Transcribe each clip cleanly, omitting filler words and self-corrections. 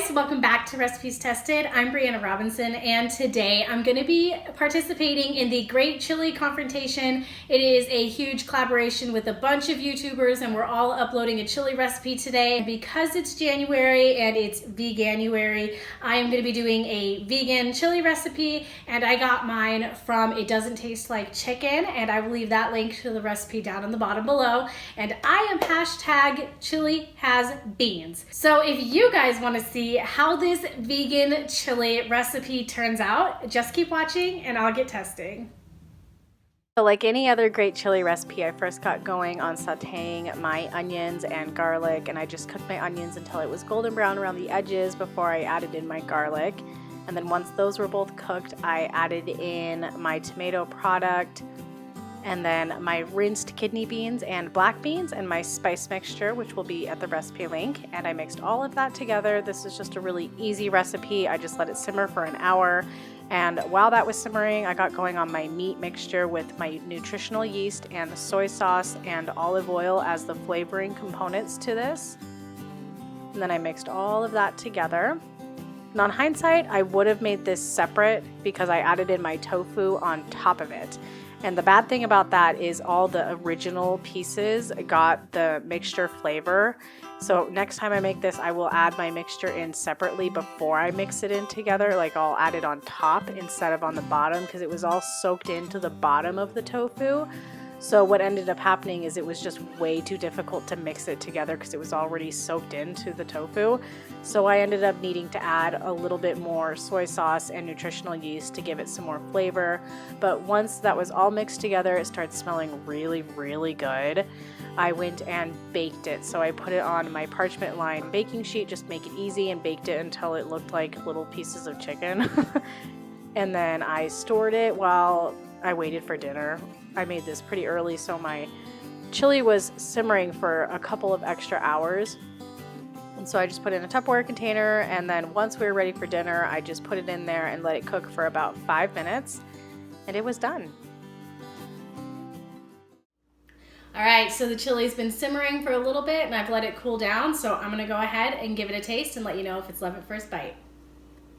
guys, welcome back to Recipes Tested. I'm Brianna Robinson, and today I'm going to be participating in the Great Chili Confrontation. It is a huge collaboration with a bunch of YouTubers, and we're all uploading a chili recipe today. And because it's January and it's Veganuary, I am going to be doing a vegan chili recipe, and I got mine from It Doesn't Taste Like Chicken, and I will leave that link to the recipe down in the bottom below. And I am hashtag chili has beans. So if you guys want to see how this vegan chili recipe turns out, just keep watching and I'll get testing. So like any other great chili recipe, I first got going on sauteing my onions and garlic, and I just cooked my onions until it was golden brown around the edges before I added in my garlic. And then once those were both cooked, I added in my tomato product, and then my rinsed kidney beans and black beans and my spice mixture, which will be at the recipe link. And I mixed all of that together. This is just a really easy recipe. I just let it simmer for an hour. And while that was simmering, I got going on my meat mixture with my nutritional yeast and soy sauce and olive oil as the flavoring components to this. And then I mixed all of that together. And on hindsight, I would have made this separate because I added in my tofu on top of it. And the bad thing about that is all the original pieces got the mixture flavor. So next time I make this, I will add my mixture in separately before I mix it in together. Like I'll add it on top instead of on the bottom because it was all soaked into the bottom of the tofu. So what ended up happening is it was just way too difficult to mix it together because it was already soaked into the tofu. So I ended up needing to add a little bit more soy sauce and nutritional yeast to give it some more flavor. But once that was all mixed together, it started smelling really, really good. I went and baked it. So I put it on my parchment lined baking sheet, just make it easy, and baked it until it looked like little pieces of chicken. And then I stored it while I waited for dinner. I made this pretty early, so my chili was simmering for a couple of extra hours. And so I just put it in a Tupperware container, and then once we were ready for dinner, I just put it in there and let it cook for about 5 minutes, and it was done. All right, so the chili's been simmering for a little bit, and I've let it cool down, so I'm gonna go ahead and give it a taste and let you know if it's love at first bite.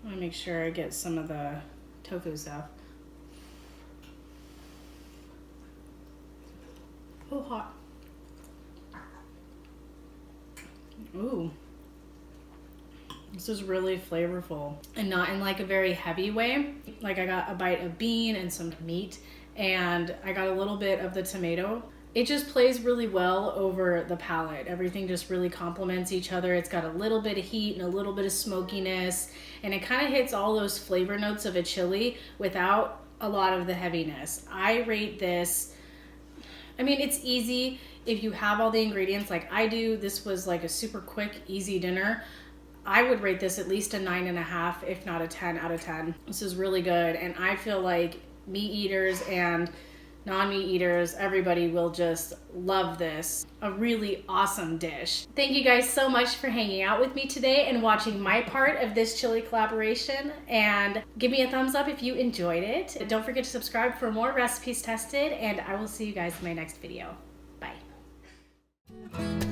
I wanna make sure I get some of the tofu stuff. Oh, hot. Ooh. This is really flavorful and not in like a very heavy way. Like I got a bite of bean and some meat, and I got a little bit of the tomato. It just plays really well over the palate. Everything just really complements each other. It's got a little bit of heat and a little bit of smokiness, and it kind of hits all those flavor notes of a chili without a lot of the heaviness. I rate this, I mean, it's easy if you have all the ingredients like I do. This was like a super quick, easy dinner. I would rate this at least a 9.5, if not a 10 out of 10. This is really good, and I feel like meat eaters and non-meat eaters, everybody will just love this. A really awesome dish. Thank you guys so much for hanging out with me today and watching my part of this chili collaboration, and give me a thumbs up if you enjoyed it. Don't forget to subscribe for more recipes tested, and I will see you guys in my next video. Bye.